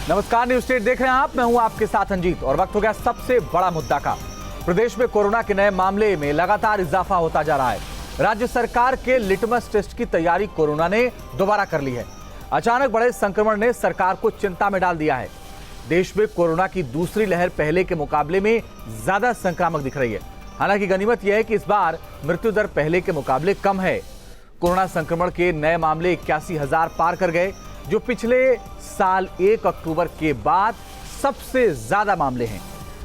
नमस्कार, news state देख रहे हैं आप। मैं हूं आपके साथ अंजीत और वक्त हो गया सबसे बड़ा मुद्दा का। प्रदेश में कोरोना के नए मामले में लगातार इजाफा होता जा रहा है। राज्य सरकार के लिटमस टेस्ट की तैयारी कोरोना ने दोबारा कर ली है। अचानक बढ़े संक्रमण ने सरकार को चिंता में डाल दिया है। देश में कोरोना की दूसरी लहर पहले के मुकाबले में ज्यादा संक्रामक दिख रही है। हालांकि गनीमत यह है कि इस बार मृत्यु दर पहले के मुकाबले कम है। कोरोना संक्रमण के नए मामले 81,000 पार कर गए, जो पिछले साल 1 अक्टूबर के बाद सबसे ज्यादा मामले हैं।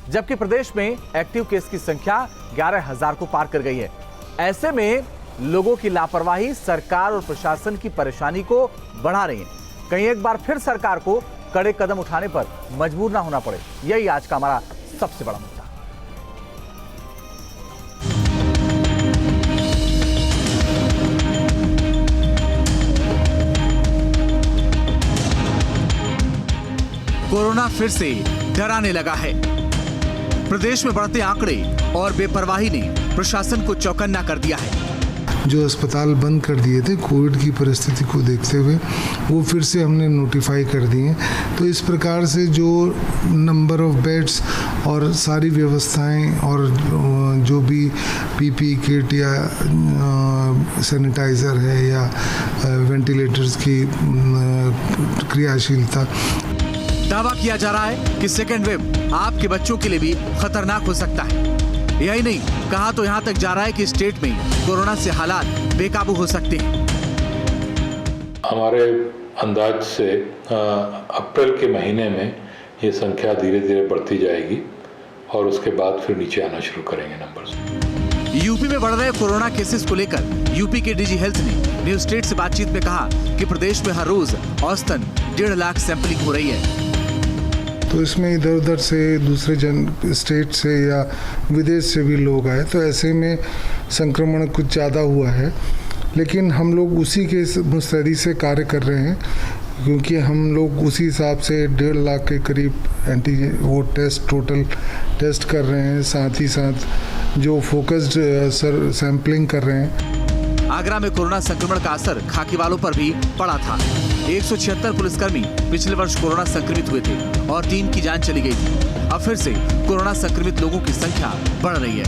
जबकि प्रदेश में एक्टिव केस की संख्या 11,000 को पार कर गई है। ऐसे में लोगों की लापरवाही सरकार और प्रशासन की परेशानी को बढ़ा रही है। कहीं एक बार फिर सरकार को कड़े कदम उठाने पर मजबूर ना होना पड़े, यही आज का हमारा सबसे बड़ा मुद्दा। कोरोना फिर से डराने लगा है। प्रदेश में बढ़ते आंकड़े और बेपरवाही ने प्रशासन को चौकन्ना कर दिया है। जो अस्पताल बंद कर दिए थे कोविड की परिस्थिति को देखते हुए, वो फिर से हमने नोटिफाई कर दिए। तो इस प्रकार से जो नंबर ऑफ बेड्स और सारी व्यवस्थाएं और जो भी पीपी किट या सैनिटाइज़र है या वेंटिलेटर्स की क्रियाशीलता, दावा किया जा रहा है कि सेकेंड वेव आपके बच्चों के लिए भी खतरनाक हो सकता है। यही नहीं, कहा तो यहां तक जा रहा है कि स्टेट में कोरोना से हालात बेकाबू हो सकते हैं। हमारे अंदाज से अप्रैल के महीने में ये संख्या धीरे धीरे बढ़ती जाएगी और उसके बाद फिर नीचे आना शुरू करेंगे नंबर्स। यूपी में बढ़ रहे कोरोना केसेस को लेकर यूपी के डीजी हेल्थ ने न्यूज स्टेट से बातचीत में कहा कि प्रदेश में हर रोज औसतन 1.5 लाख सैंपलिंग हो रही है। तो इसमें इधर उधर से दूसरे स्टेट से या विदेश से भी लोग आए, तो ऐसे में संक्रमण कुछ ज़्यादा हुआ है। लेकिन हम लोग उसी के मुस्तैदी से कार्य कर रहे हैं, क्योंकि हम लोग उसी हिसाब से 1.5 लाख के करीब वो टेस्ट टोटल टेस्ट कर रहे हैं। साथ ही साथ जो फोकस्ड सैंपलिंग कर रहे हैं। आगरा में कोरोना संक्रमण का असर खाकी वालों पर भी पड़ा था। 176 पुलिसकर्मी पिछले वर्ष कोरोना संक्रमित हुए थे और 3 की जान चली गई थी। अब फिर से कोरोना संक्रमित लोगों की संख्या बढ़ रही है।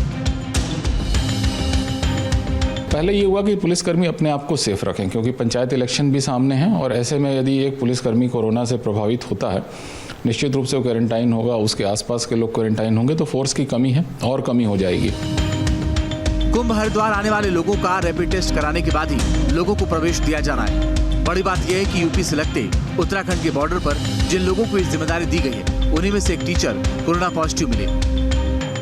पहले ये हुआ कि पुलिसकर्मी अपने आप को सेफ रखें, क्योंकि पंचायत इलेक्शन भी सामने हैं और ऐसे में यदि एक पुलिसकर्मी कोरोना से प्रभावित होता है, निश्चित रूप से वो क्वारंटाइन होगा, उसके आसपास के लोग क्वारंटाइन होंगे, तो फोर्स की कमी है और कमी हो जाएगी। कुंभ हरिद्वार आने वाले लोगों का रैपिड टेस्ट कराने के बाद ही लोगों को प्रवेश दिया जाना है। बड़ी बात यह है कि यूपी से लगते उत्तराखंड के बॉर्डर पर जिन लोगों को इस जिम्मेदारी दी गई है, उन्हीं में से एक टीचर कोरोना पॉजिटिव मिले।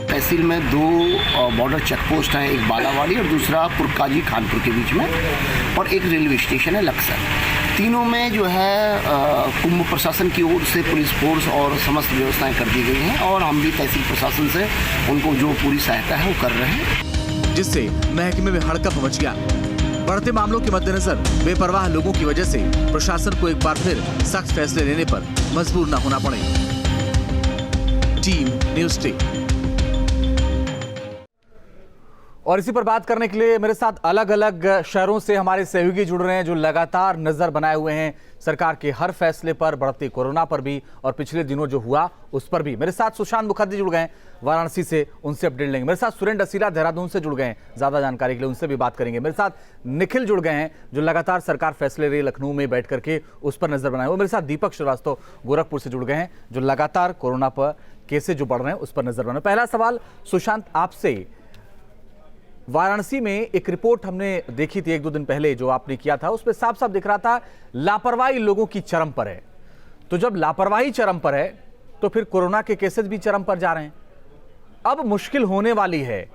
तहसील में 2 बॉर्डर चेक पोस्ट हैं, एक बालावाड़ी और दूसरा पुरकाजी खानपुर के बीच में, और एक रेलवे स्टेशन है लक्सर। तीनों में जो है कुंभ प्रशासन की ओर से पुलिस फोर्स और समस्त व्यवस्थाएं कर दी गई हैं और हम भी तहसील प्रशासन से उनको जो पूरी सहायता है वो कर रहे हैं, जिससे महकमे में हड़कंप मच गया। बढ़ते मामलों के मद्देनजर बेपरवाह लोगों की वजह से प्रशासन को एक बार फिर सख्त फैसले लेने पर मजबूर न होना पड़े। Team news state. और इसी पर बात करने के लिए मेरे साथ अलग अलग शहरों से हमारे सहयोगी जुड़ रहे हैं, जो लगातार नजर बनाए हुए हैं सरकार के हर फैसले पर, बढ़ती कोरोना पर भी और पिछले दिनों जो हुआ उस पर भी। मेरे साथ सुशांत मुखर्जी जुड़ गए हैं वाराणसी से, उनसे अपडेट लेंगे। मेरे साथ सुरेंद्र असीरा देहरादून से जुड़ गए हैं, ज्यादा जानकारी के लिए उनसे भी बात करेंगे। मेरे साथ निखिल जुड़ गए हैं, जो लगातार सरकार फैसले रही लखनऊ में बैठ करके उस पर नजर बनाए हुए। मेरे साथ दीपक श्रीवास्तव गोरखपुर से जुड़ गए हैं, जो लगातार कोरोना पर केसेस जो बढ़ रहे हैं उस पर नजर बनाए। पहला सवाल सुशांत आपसे, वाराणसी में एक रिपोर्ट हमने देखी थी 1-2 दिन पहले जो आपने किया था, उसमें साफ साफ दिख रहा था लापरवाही लोगों की चरम पर है। तो जब लापरवाही चरम पर है तो फिर कोरोना के केसेस भी चरम पर जा रहे हैं। अब मुश्किल होने वाली है,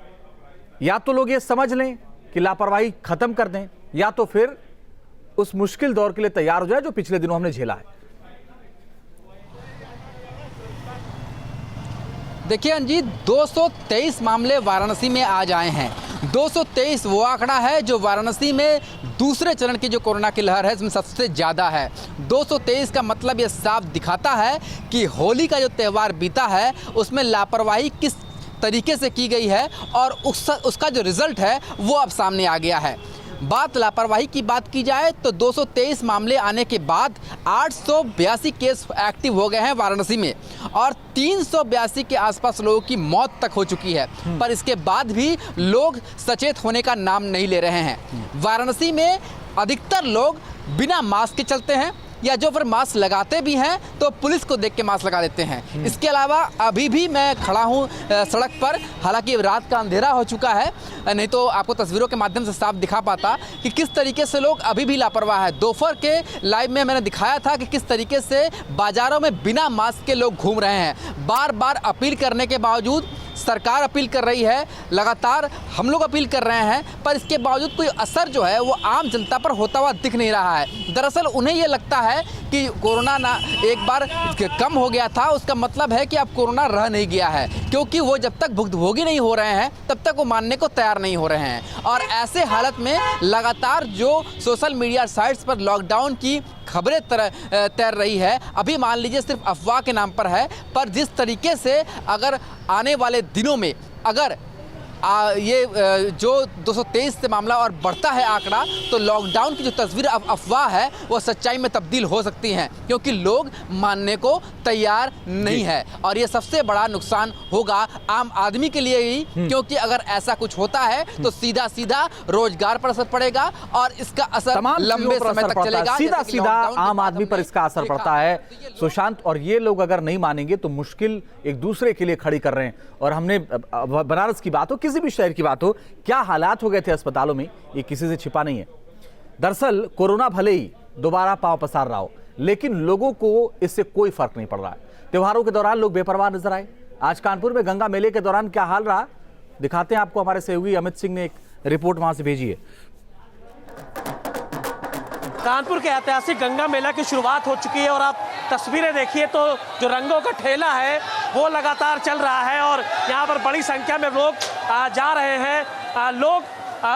या तो लोग ये समझ लें कि लापरवाही खत्म कर दें, या तो फिर उस मुश्किल दौर के लिए तैयार हो जाए जो पिछले दिनों हमने झेला है। देखिए अंजीत, 223 मामले वाराणसी में आज आए हैं। 223 वो आंकड़ा है जो वाराणसी में दूसरे चरण की जो कोरोना की लहर है इसमें सबसे ज़्यादा है। 223 का मतलब ये साफ दिखाता है कि होली का जो त्यौहार बीता है उसमें लापरवाही किस तरीके से की गई है और उसका जो रिजल्ट है वो अब सामने आ गया है। बात लापरवाही की बात की जाए तो 223 मामले आने के बाद 882 केस एक्टिव हो गए हैं वाराणसी में और 382 के आसपास लोगों की मौत तक हो चुकी है। पर इसके बाद भी लोग सचेत होने का नाम नहीं ले रहे हैं। वाराणसी में अधिकतर लोग बिना मास्क के चलते हैं या जो फिर मास्क लगाते भी हैं तो पुलिस को देख के मास्क लगा देते हैं। इसके अलावा अभी भी मैं खड़ा हूं सड़क पर, हालांकि रात का अंधेरा हो चुका है, नहीं तो आपको तस्वीरों के माध्यम से साफ दिखा पाता कि किस तरीके से लोग अभी भी लापरवाह है। दोपहर के लाइव में मैंने दिखाया था कि किस तरीके से बाजारों में बिना मास्क के लोग घूम रहे हैं। बार बार अपील करने के बावजूद, सरकार अपील कर रही है, लगातार हम लोग अपील कर रहे हैं, पर इसके बावजूद कोई असर जो है वो आम जनता पर होता हुआ दिख नहीं रहा है। दरअसल उन्हें ये लगता है कि कोरोना ना एक बार कम हो गया था, उसका मतलब है कि अब कोरोना रह नहीं गया है, क्योंकि वो जब तक भुक्तभोगी नहीं हो रहे हैं तब तक वो मानने को तैयार नहीं हो रहे हैं। और ऐसे हालत में लगातार जो सोशल मीडिया साइट्स पर लॉकडाउन की खबरें तैर रही है, अभी मान लीजिए सिर्फ अफवाह के नाम पर है, पर जिस तरीके से अगर आने वाले दिनों में अगर ये जो 223 से मामला और बढ़ता है आंकड़ा, तो लॉकडाउन की जो तस्वीर अब अफवाह है वो सच्चाई में तब्दील हो सकती हैं, क्योंकि लोग मानने को तैयार नहीं है। और ये सबसे बड़ा नुकसान होगा आम आदमी के लिए ही, क्योंकि अगर ऐसा कुछ होता है तो सीधा सीधा रोजगार पर असर पड़ेगा और इसका असर लंबे समय तक चलेगा। सीधा सीधा आम आदमी पर इसका असर पड़ता है सुशांत, और ये लोग अगर नहीं मानेंगे तो मुश्किल एक दूसरे के लिए खड़ी कर रहे हैं। और हमने बनारस की बात हो, किसी भी शहर की बात हो, क्या हालात हो गए थे अस्पतालों में, ये किसी से छिपा नहीं है। दरअसल कोरोना भले ही दोबारा पांव पसार रहा हो, लेकिन लोगों को इससे कोई फर्क नहीं पड़ रहा है। त्योहारों के दौरान लोग बेपरवाह नजर आए। आज कानपुर में गंगा मेले के दौरान क्या हाल रहा, दिखाते हैं आपको। हमारे सहयोगी अमित सिंह ने एक रिपोर्ट वहां से भेजी है। कानपुर के ऐतिहासिक गंगा मेला की शुरुआत हो चुकी है और आप तस्वीरें देखिए तो जो रंगों का ठेला है वो लगातार चल रहा है और यहाँ पर बड़ी संख्या में लोग जा रहे हैं। लोग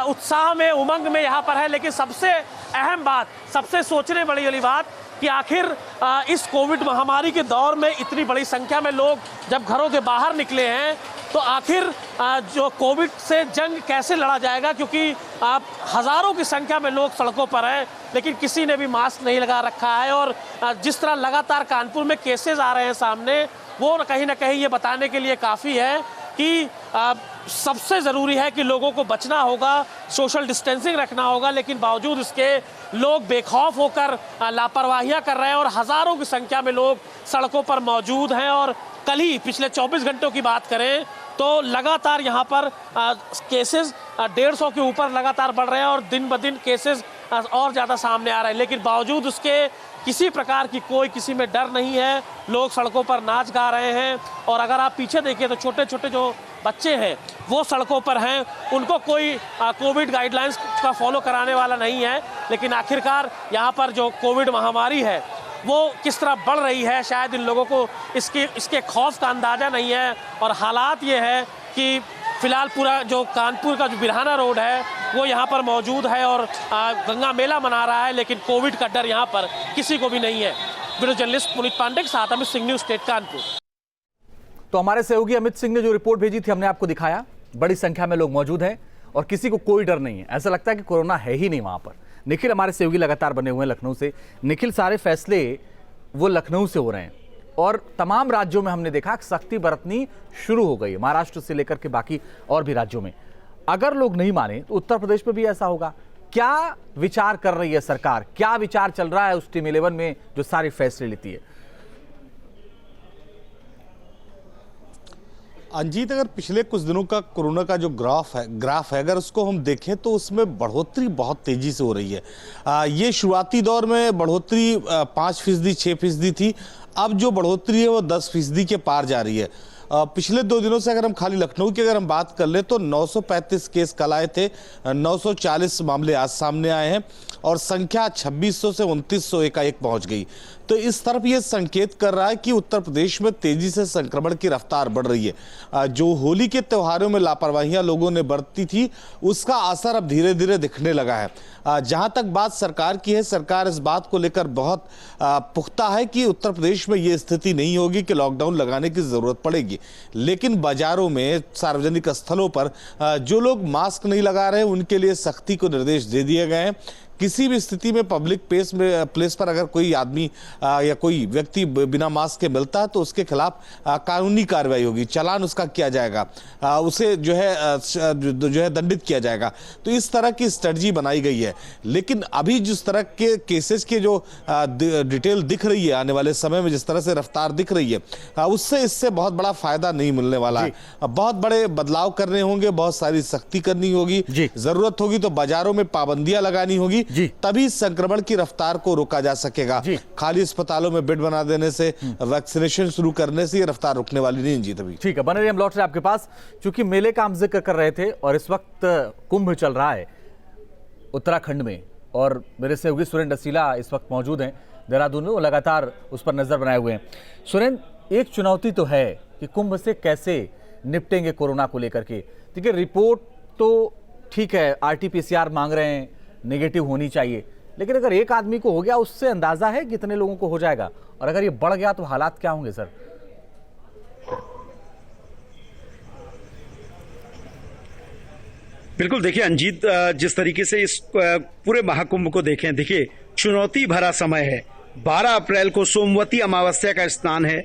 उत्साह में, उमंग में यहाँ पर है। लेकिन सबसे अहम बात, सबसे सोचने वाली बात कि आखिर इस कोविड महामारी के दौर में इतनी बड़ी संख्या में लोग जब घरों के बाहर निकले हैं तो आखिर जो कोविड से जंग कैसे लड़ा जाएगा, क्योंकि हज़ारों की संख्या में लोग सड़कों पर हैं लेकिन किसी ने भी मास्क नहीं लगा रखा है। और जिस तरह लगातार कानपुर में केसेस आ रहे हैं सामने, वो कहीं ना कहीं ये बताने के लिए काफ़ी है कि सबसे ज़रूरी है कि लोगों को बचना होगा, सोशल डिस्टेंसिंग रखना होगा। लेकिन बावजूद इसके लोग बेखौफ होकर लापरवाहियाँ कर रहे हैं और हज़ारों की संख्या में लोग सड़कों पर मौजूद हैं। और कल ही पिछले 24 घंटों की बात करें तो लगातार यहाँ पर केसेस 150 के ऊपर लगातार बढ़ रहे हैं और दिन ब दिन केसेस और ज़्यादा सामने आ रहे हैं। लेकिन बावजूद उसके किसी प्रकार की किसी में डर नहीं है। लोग सड़कों पर नाच गा रहे हैं और अगर आप पीछे देखिए तो छोटे छोटे जो बच्चे हैं वो सड़कों पर हैं, उनको कोई कोविड गाइडलाइंस का फॉलो कराने वाला नहीं है। लेकिन आखिरकार यहाँ पर जो कोविड महामारी है वो किस तरह बढ़ रही है, शायद इन लोगों को इसके खौफ का अंदाज़ा नहीं है। और हालात ये है कि फिलहाल पूरा जो कानपुर का जो बिरहाना रोड है वो यहाँ पर मौजूद है और गंगा मेला मना रहा है, लेकिन कोविड का डर यहाँ पर किसी को भी नहीं है। वीडियो जर्नलिस्ट पुनीत पांडे के साथ अमित सिंह, न्यूज़ स्टेट कानपुर। तो हमारे सहयोगी अमित सिंह ने जो रिपोर्ट भेजी थी हमने आपको दिखाया। बड़ी संख्या में लोग मौजूद हैं और किसी को कोई डर नहीं है, ऐसा लगता है कि कोरोना है ही नहीं वहां पर। निखिल हमारे सहयोगी लगातार बने हुए हैं लखनऊ से। निखिल, सारे फैसले वो लखनऊ से हो रहे हैं और तमाम राज्यों में हमने देखा सख्ती बरतनी शुरू हो गई, महाराष्ट्र से लेकर के बाकी और भी राज्यों में। अगर लोग नहीं माने तो उत्तर प्रदेश में भी ऐसा होगा। क्या विचार कर रही है सरकार, क्या विचार चल रहा है उस टीम 11 में जो सारे फैसले लेती है? अंजीत, अगर पिछले कुछ दिनों का कोरोना का जो ग्राफ है अगर उसको हम देखें तो उसमें बढ़ोतरी बहुत तेजी से हो रही है। ये शुरुआती दौर में बढ़ोतरी 5%, 6% थी। अब जो बढ़ोतरी है वो 10% के पार जा रही है। पिछले 2 दिनों से अगर हम खाली लखनऊ की अगर हम बात कर ले तो 935 केस कल आए थे, 940 मामले आज सामने आए हैं और संख्या 2600 से 2900 एकाएक पहुंच गई। तो तो इस तरफ ये संकेत कर रहा है कि उत्तर प्रदेश में तेजी से संक्रमण की रफ्तार बढ़ रही है। जो होली के त्योहारों में लापरवाहियां लोगों ने बरती थी, उसका असर अब धीरे धीरे दिखने लगा है। जहां तक बात सरकार की है, सरकार इस बात को लेकर बहुत पुख्ता है कि उत्तर प्रदेश में ये स्थिति नहीं होगी कि लॉकडाउन लगाने की जरूरत पड़ेगी। लेकिन बाजारों में, सार्वजनिक स्थलों पर जो लोग मास्क नहीं लगा रहे, उनके लिए सख्ती को निर्देश दे दिए गए हैं। किसी भी स्थिति में पब्लिक प्लेस पर अगर कोई आदमी या कोई व्यक्ति बिना मास्क के मिलता है तो उसके खिलाफ कानूनी कार्रवाई होगी, चालान उसका किया जाएगा, उसे जो है दंडित किया जाएगा। तो इस तरह की स्ट्रेटजी बनाई गई है। लेकिन अभी जिस तरह के केसेस के जो डिटेल दिख रही है, आने वाले समय में जिस तरह से रफ्तार दिख रही है, उससे इससे बहुत बड़ा फायदा नहीं मिलने वाला है। बहुत बड़े बदलाव करने होंगे, बहुत सारी सख्ती करनी होगी, जरूरत होगी तो बाजारों में पाबंदियां लगानी होगी, तभी संक्रमण की रफ्तार को रोका जा सकेगा। खाली अस्पतालों में बेड बना देने से, वैक्सीनेशन शुरू करने से ये रफ्तार रुकने वाली नहीं जी। तभी ठीक है, बने रहिए, हम लौट रहे आपके पास, क्योंकि मेले का हम जिक्र कर रहे थे और इस वक्त कुंभ चल रहा है उत्तराखंड में, और मेरे सहयोगी सुरेंद्र डसीला इस वक्त मौजूद हैं देहरादून में, वो लगातार उस पर नजर बनाए हुए हैं। सुरेंद्र, एक चुनौती तो है कि कुंभ से कैसे निपटेंगे कोरोना को लेकर के। देखिए, रिपोर्ट तो ठीक है, RT-PCR मांग रहे हैं, नेगेटिव होनी चाहिए, लेकिन अगर एक आदमी को हो गया, उससे अंदाजा है कितने लोगों को हो जाएगा, और अगर ये बढ़ गया तो हालात क्या होंगे सर? बिल्कुल, देखिए अंजीत, जिस तरीके से इस पूरे महाकुंभ को देखें, देखिए चुनौती भरा समय है। 12 अप्रैल को सोमवती अमावस्या का स्नान है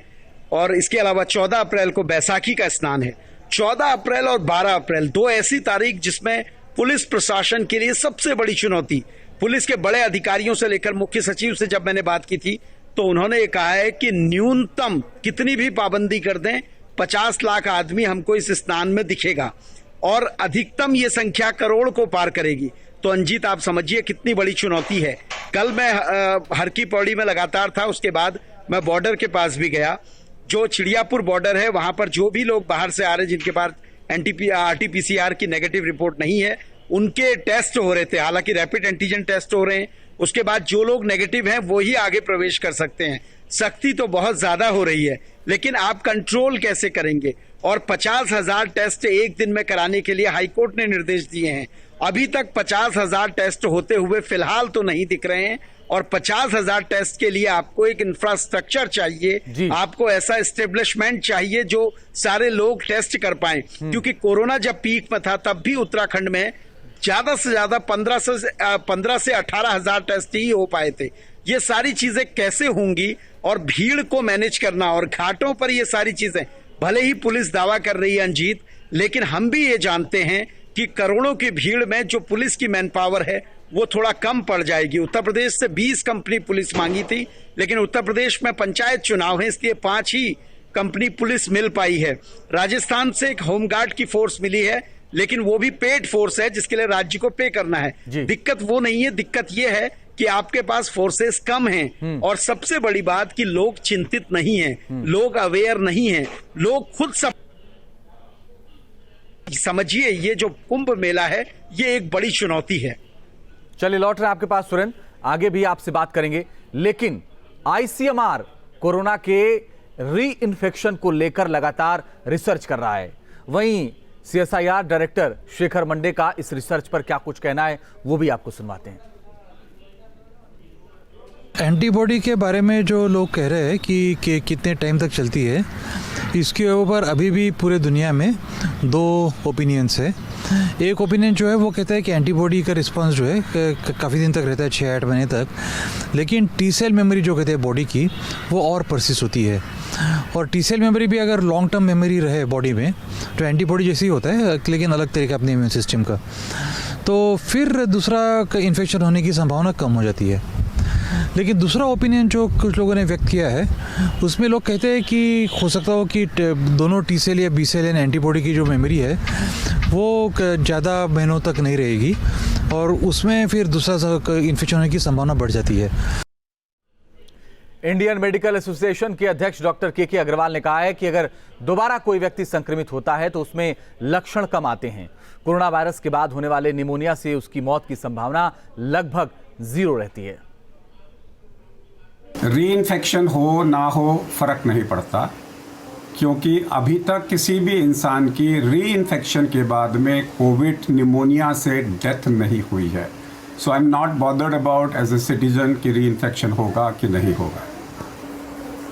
और इसके अलावा 14 अप्रैल को बैसाखी का स्नान है। 14 अप्रैल और 12 अप्रैल दो ऐसी तारीख जिसमें पुलिस प्रशासन के लिए सबसे बड़ी चुनौती, पुलिस के बड़े अधिकारियों से लेकर मुख्य सचिव से जब मैंने बात की थी तो उन्होंने ये कहा है कि न्यूनतम कितनी भी पाबंदी कर दें, 50 लाख आदमी हमको इस स्नान में दिखेगा और अधिकतम ये संख्या करोड़ को पार करेगी। तो अंजीत, आप समझिए कितनी बड़ी चुनौती है। कल मैं हर की पौड़ी में लगातार था, उसके बाद मैं बॉर्डर के पास भी गया। जो चिड़ियापुर बॉर्डर है, वहां पर जो भी लोग बाहर से आ रहे जिनके पास RT-PCR की नेगेटिव रिपोर्ट नहीं है, उनके टेस्ट हो रहे थे। हालांकि रैपिड एंटीजन टेस्ट हो रहे हैं, उसके बाद जो लोग नेगेटिव हैं वो ही आगे प्रवेश कर सकते हैं। सख्ती तो बहुत ज्यादा हो रही है, लेकिन आप कंट्रोल कैसे करेंगे? और 50,000 टेस्ट एक दिन में कराने के लिए हाईकोर्ट ने निर्देश दिए हैं। अभी तक 50,000 टेस्ट होते हुए फिलहाल तो नहीं दिख रहे हैं, और 50,000 टेस्ट के लिए आपको एक इंफ्रास्ट्रक्चर चाहिए, आपको ऐसा एस्टेब्लिशमेंट चाहिए जो सारे लोग टेस्ट कर पाएं। क्योंकि कोरोना जब पीक में था तब भी उत्तराखंड में ज्यादा से ज्यादा 15 से 18,000 टेस्ट ही हो पाए थे। ये सारी चीजें कैसे होंगी, और भीड़ को मैनेज करना, और घाटों पर ये सारी चीजें, भले ही पुलिस दावा कर रही है अंजीत, लेकिन हम भी ये जानते हैं कि करोड़ों की भीड़ में जो पुलिस की मैन पावर है वो थोड़ा कम पड़ जाएगी। उत्तर प्रदेश से 20 कंपनी पुलिस मांगी थी, लेकिन उत्तर प्रदेश में पंचायत चुनाव है, इसलिए 5 ही कंपनी पुलिस मिल पाई है। राजस्थान से एक होमगार्ड की फोर्स मिली है, लेकिन वो भी पेड फोर्स है जिसके लिए राज्य को पे करना है। दिक्कत वो नहीं है, दिक्कत ये है कि आपके पास फोर्सेस कम हैं, और सबसे बड़ी बात कि लोग चिंतित नहीं हैं, लोग अवेयर नहीं हैं, लोग खुद सब समझिए। ये जो कुंभ मेला है ये एक बड़ी चुनौती है। चलिए, लौट रहे आपके पास सुरेंद्र, आगे भी आपसे बात करेंगे, लेकिन ICMR कोरोना के री इन्फेक्शन को लेकर लगातार रिसर्च कर रहा है। वहीं CSIR डायरेक्टर शेखर मंडे का इस रिसर्च पर क्या कुछ कहना है, वो भी आपको सुनवाते हैं। एंटीबॉडी के बारे में जो लोग कह रहे हैं कि कितने टाइम तक चलती है, इसके ऊपर अभी भी पूरे दुनिया में 2 ओपिनियंस है। एक ओपिनियन जो है वो कहता है कि एंटीबॉडी का रिस्पांस जो है काफ़ी दिन तक रहता है, 6-8 महीने तक, लेकिन टी सेल मेमोरी जो कहते हैं बॉडी की, वो और परसिस्ट होती है। और टी सेल मेमोरी भी अगर लॉन्ग टर्म मेमोरी रहे बॉडी में तो एंटीबॉडी जैसे ही होता है, लेकिन अलग तरीका अपने इम्यून सिस्टम का, तो फिर दूसरा इन्फेक्शन होने की संभावना कम हो जाती है। लेकिन दूसरा ओपिनियन जो कुछ लोगों ने व्यक्त किया है, उसमें लोग कहते हैं कि हो सकता हो कि दोनों टी सेल या बी सेल यानी एंटीबॉडी की जो मेमोरी है वो ज़्यादा महीनों तक नहीं रहेगी, और उसमें फिर दूसरा इन्फेक्शन होने की संभावना बढ़ जाती है। इंडियन मेडिकल एसोसिएशन के अध्यक्ष डॉक्टर के अग्रवाल ने कहा है कि अगर दोबारा कोई व्यक्ति संक्रमित होता है तो उसमें लक्षण कम आते हैं। कोरोना वायरस के बाद होने वाले निमोनिया से उसकी मौत की संभावना लगभग 0 रहती है। री इन्फेक्शन हो ना हो फ़र्क नहीं पड़ता, क्योंकि अभी तक किसी भी इंसान की री इन्फेक्शन के बाद में कोविड निमोनिया से डेथ नहीं हुई है। So I am not bothered about as a citizen कि री इन्फेक्शन होगा कि नहीं होगा।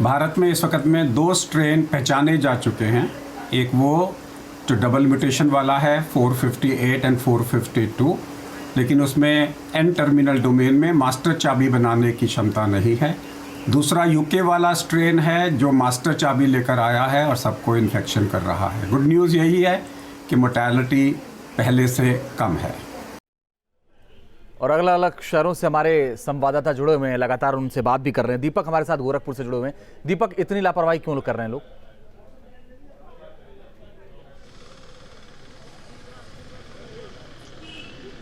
भारत में इस वक्त में 2 स्ट्रेन पहचाने जा चुके हैं। एक वो जो डबल म्यूटेशन वाला है 458 एंड 452, लेकिन उसमें एन टर्मिनल डोमेन में मास्टर चाबी बनाने की क्षमता नहीं है। दूसरा यूके वाला स्ट्रेन है जो मास्टर चाबी लेकर आया है और सबको इन्फेक्शन कर रहा है। गुड न्यूज़ यही है कि मोर्टेलिटी पहले से कम है। और अलग अलग शहरों से हमारे संवाददाता जुड़े हुए हैं, लगातार उनसे बात भी कर रहे हैं। दीपक हमारे साथ गोरखपुर से जुड़े हुए हैं। दीपक, इतनी लापरवाही क्यों कर रहे हैं लोग?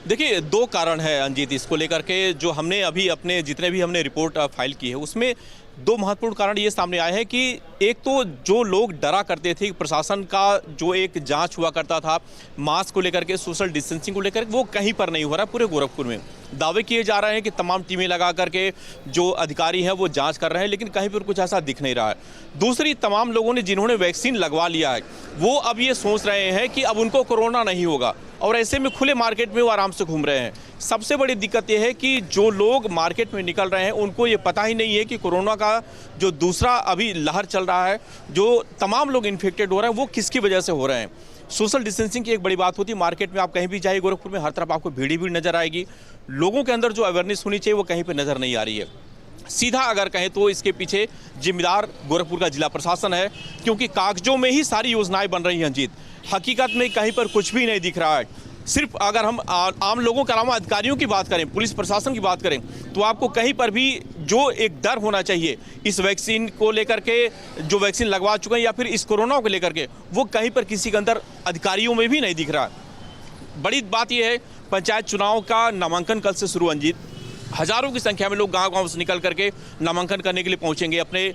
देखिए, 2 कारण है अंजीत इसको लेकर के। जो हमने अभी अपने जितने भी हमने रिपोर्ट फाइल की है उसमें 2 महत्वपूर्ण कारण ये सामने आए हैं कि एक तो जो लोग डरा करते थे, प्रशासन का जो एक जांच हुआ करता था मास्क को लेकर के, सोशल डिस्टेंसिंग को लेकर, वो कहीं पर नहीं हो रहा। पूरे गोरखपुर में दावे किए जा रहे हैं कि तमाम टीमें लगा करके जो अधिकारी हैं वो जांच कर रहे हैं, लेकिन कहीं पर कुछ ऐसा दिख नहीं रहा है। दूसरी, तमाम लोगों ने जिन्होंने वैक्सीन लगवा लिया है वो अब ये सोच रहे हैं कि अब उनको कोरोना नहीं होगा, और ऐसे में खुले मार्केट में वो आराम से घूम रहे हैं। सबसे बड़ी दिक्कत ये है कि जो लोग मार्केट में निकल रहे हैं उनको ये पता ही नहीं है कि कोरोना का जो दूसरा अभी लहर चल रहा है, जो तमाम लोग इन्फेक्टेड हो रहे हैं, वो किसकी वजह से हो रहे हैं। सोशल डिस्टेंसिंग की एक बड़ी बात होती है। मार्केट में आप कहीं भी जाइए गोरखपुर में, हर तरफ आपको भीड़ ही भीड़ नजर आएगी। लोगों के अंदर जो अवेयरनेस होनी चाहिए वो कहीं पर नजर नहीं आ रही है। सीधा अगर कहें तो इसके पीछे जिम्मेदार गोरखपुर का जिला प्रशासन है, क्योंकि कागजों में ही सारी योजनाएं बन रही हैं अंजीत। हकीकत में कहीं पर कुछ भी नहीं दिख रहा है। सिर्फ अगर हम आम लोगों के अलावा अधिकारियों की बात करें, पुलिस प्रशासन की बात करें, तो आपको कहीं पर भी जो एक डर होना चाहिए इस वैक्सीन को लेकर के, जो वैक्सीन लगवा चुके हैं या फिर इस कोरोना को लेकर के, वो कहीं पर किसी के अंदर अधिकारियों में भी नहीं दिख रहा। बड़ी बात यह है, पंचायत चुनाव का नामांकन कल से शुरू अंजीत। हजारों की संख्या में लोग गांव-गांव से निकल करके नामांकन करने के लिए पहुंचेंगे, अपने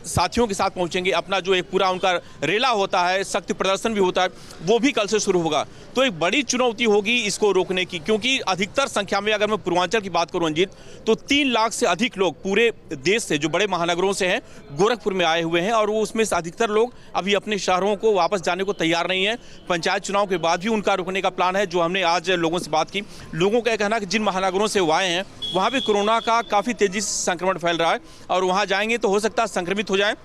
साथियों के साथ पहुंचेंगे। अपना जो एक पूरा उनका रेला होता है, शक्ति प्रदर्शन भी होता है, वो भी कल से शुरू होगा। तो एक बड़ी चुनौती होगी इसको रोकने की, क्योंकि अधिकतर संख्या में अगर मैं पूर्वांचल की बात करूं अंजीत, तो 3 लाख से अधिक लोग पूरे देश से, जो बड़े महानगरों से हैं, गोरखपुर में आए हुए हैं, और वो उसमें से अधिकतर लोग अभी अपने शहरों को वापस जाने को तैयार नहीं है। पंचायत चुनाव के बाद भी उनका रुकने का प्लान है। जो हमने आज लोगों से बात की, लोगों का कहना है कि जिन महानगरों से वो आए हैं वहाँ भी कोरोना का काफ़ी तेज़ी से संक्रमण फैल रहा है, और वहाँ जाएंगे तो हो सकता है संक्रमित हो जाए,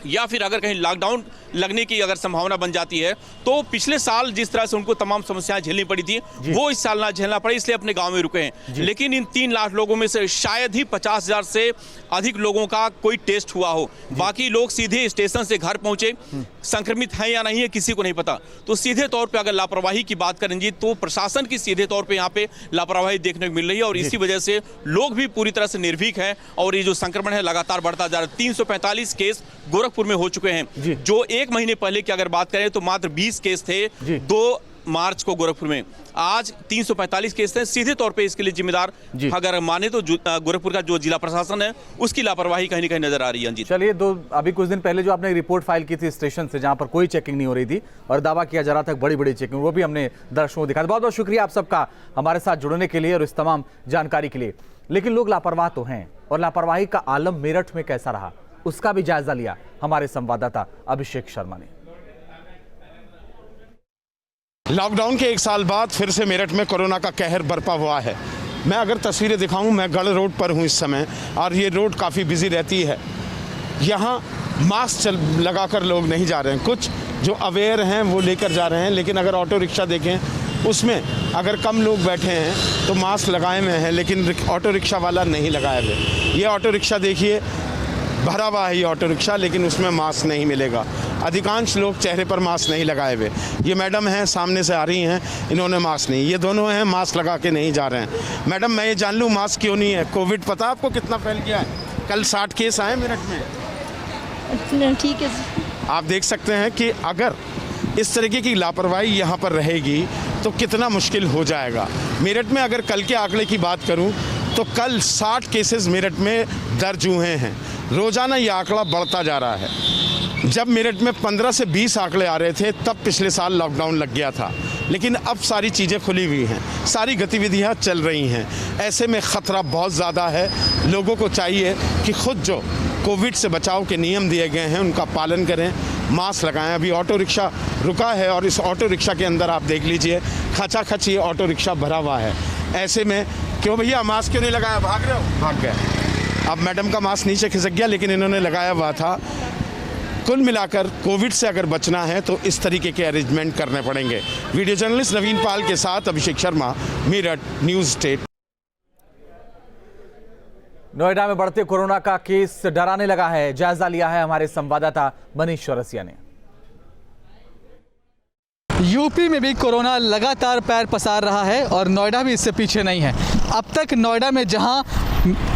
या फिर अगर कहीं लॉकडाउन लगने की अगर संभावना बन जाती है तो पिछले साल जिस तरह से उनको तमाम समस्याएं झेलनी पड़ी थी वो इस साल ना झेलना पड़े, इसलिए अपने गांव में रुके हैं। लेकिन इन 3 लाख लोगों में से शायद ही 50,000 से अधिक लोगों का कोई टेस्ट हुआ हो। बाकी लोग सीधे स्टेशन से घर पहुंचे, संक्रमित हैं या नहीं है किसी को नहीं पता। तो सीधे तौर पर अगर लापरवाही की बात करेंगे तो प्रशासन की सीधे तौर पर यहाँ पे लापरवाही देखने को मिल रही है, और इसी वजह से लोग भी पूरी तरह से निर्भीक हैं, और ये जो संक्रमण है लगातार बढ़ता जा रहा है। 345 केस गोरखपुर में हो चुके हैं, जो 1 महीने पहले की अगर बात करें तो मात्र 20 केस थे 2 मार्च को गोरखपुर में। आज 345 केस हैं। सीधे तौर पे इसके लिए जिम्मेदार अगर माने तो गोरखपुर का जो जिला प्रशासन है उसकी लापरवाही कहीं न कहीं नजर आ रही है। चलिए, अभी कुछ दिन पहले जो आपने रिपोर्ट फाइल की थी स्टेशन से, जहां पर कोई चेकिंग नहीं हो रही थी और दावा किया जा रहा था बड़ी बड़ी चेकिंग, वो भी हमने दर्शकों को दिखाया। बहुत बहुत शुक्रिया आप सबका हमारे साथ जुड़ने के लिए और इस तमाम जानकारी के लिए। लेकिन लोग लापरवाह तो हैं, और लापरवाही का आलम मेरठ में कैसा रहा उसका भी जायजा लिया हमारे संवाददाता अभिषेक शर्मा ने। लॉकडाउन के 1 साल बाद फिर से मेरठ में कोरोना का कहर बरपा हुआ है। मैं अगर तस्वीरें दिखाऊं, मैं गढ़ रोड पर हूं इस समय, और ये रोड काफ़ी बिजी रहती है। यहाँ मास्क लगाकर लोग नहीं जा रहे हैं, कुछ जो अवेयर हैं वो लेकर जा रहे हैं, लेकिन अगर ऑटो रिक्शा देखें उसमें अगर कम लोग बैठे हैं तो मास्क लगाए हुए हैं, लेकिन ऑटो रिक्शा वाला नहीं लगाए हुए। ये ऑटो रिक्शा देखिए, भरा हुआ है ये ऑटो रिक्शा, लेकिन उसमें मास्क नहीं मिलेगा। अधिकांश लोग चेहरे पर मास्क नहीं लगाए हुए। ये मैडम हैं, सामने से आ रही हैं, इन्होंने मास्क नहीं, ये दोनों हैं मास्क लगा के नहीं जा रहे हैं। मैडम, मैं ये जान लूँ मास्क क्यों नहीं है? कोविड पता आपको कितना फैल गया है? कल 60 केस आए मेरठ में। ठीक है, आप देख सकते हैं कि अगर इस तरीके की लापरवाही यहाँ पर रहेगी तो कितना मुश्किल हो जाएगा। मेरठ में अगर कल के आंकड़े की बात करूँ तो कल 60 केसेस मेरठ में दर्ज हुए हैं। रोज़ाना ये आंकड़ा बढ़ता जा रहा है। जब मेरठ में 15 से 20 आंकड़े आ रहे थे तब पिछले साल लॉकडाउन लग गया था, लेकिन अब सारी चीज़ें खुली हुई हैं, सारी गतिविधियां चल रही हैं। ऐसे में ख़तरा बहुत ज़्यादा है। लोगों को चाहिए कि खुद जो कोविड से बचाव के नियम दिए गए हैं उनका पालन करें, मास्क लगाएं। अभी ऑटो रिक्शा रुका है और इस ऑटो रिक्शा के अंदर आप देख लीजिए खचाखच ये ऑटो रिक्शा भरा हुआ है। ऐसे में क्यों भैया मास्क क्यों नहीं लगाया, भाग रहे हो? भाग गए। अब मैडम का मास्क नीचे खिसक गया, लेकिन इन्होंने लगाया हुआ था। कुल मिलाकर कोविड से अगर बचना है तो इस तरीके के अरेंजमेंट करने पड़ेंगे। वीडियो जर्नलिस्ट नवीन पाल के साथ अभिषेक शर्मा, मेरठ, न्यूज़ स्टेट। नोएडा में बढ़ते कोरोना का केस डराने लगा है। जायजा लिया है हमारे संवाददाता मनीष चौरसिया ने। यूपी में भी कोरोना लगातार पैर पसार रहा है और नोएडा भी इससे पीछे नहीं है। अब तक नोएडा में जहां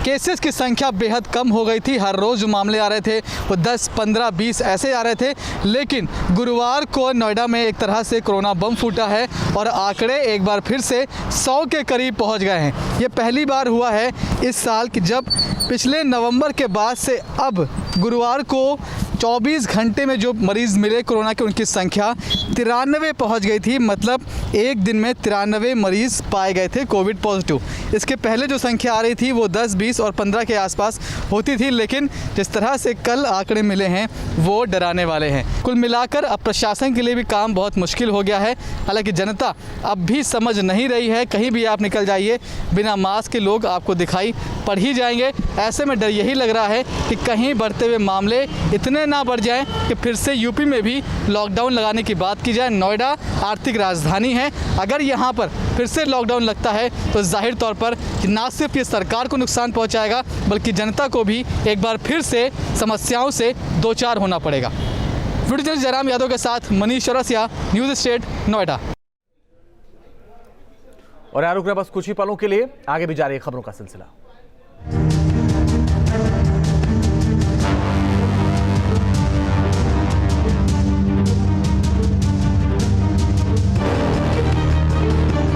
केसेस की संख्या बेहद कम हो गई थी, हर रोज़ जो मामले आ रहे थे वो 10, 15, 20 ऐसे आ रहे थे, लेकिन गुरुवार को नोएडा में एक तरह से कोरोना बम फूटा है और आंकड़े एक बार फिर से 100 के करीब पहुंच गए हैं। ये पहली बार हुआ है इस साल कि जब पिछले नवंबर के बाद से अब गुरुवार को 24 घंटे में जो मरीज़ मिले कोरोना के उनकी संख्या 93 पहुंच गई थी। मतलब एक दिन में 93 मरीज़ पाए गए थे कोविड पॉजिटिव। इसके पहले जो संख्या आ रही थी वो 10, 20 और 15 के आसपास होती थी, लेकिन जिस तरह से कल आंकड़े मिले हैं वो डराने वाले हैं। कुल मिलाकर अब प्रशासन के लिए भी काम बहुत मुश्किल हो गया है। हालांकि जनता अब भी समझ नहीं रही है। कहीं भी आप निकल जाइए, बिना मास्क के लोग आपको दिखाई पड़ ही जाएंगे। ऐसे में डर यही लग रहा है कि कहीं बढ़ते हुए मामले इतने ना बढ़ जाएं कि फिर से यूपी में भी लॉकडाउन लगाने की बात की जाए। नोएडा आर्थिक राजधानी है, अगर यहाँ पर फिर से लॉकडाउन लगता है तो जाहिर तौर पर ना सिर्फ ये सरकार को नुकसान पहुँचाएगा बल्कि जनता को भी एक बार फिर से समस्याओं से दो चार होना पड़ेगा। वीडियो जर्नलिस्ट जयराम यादव के साथ मनीष चौरसिया, न्यूज़ स्टेट, नोएडा। और यहाँ रुक रहे बस कुछ ही पलों के लिए, आगे भी जारी है खबरों का सिलसिला।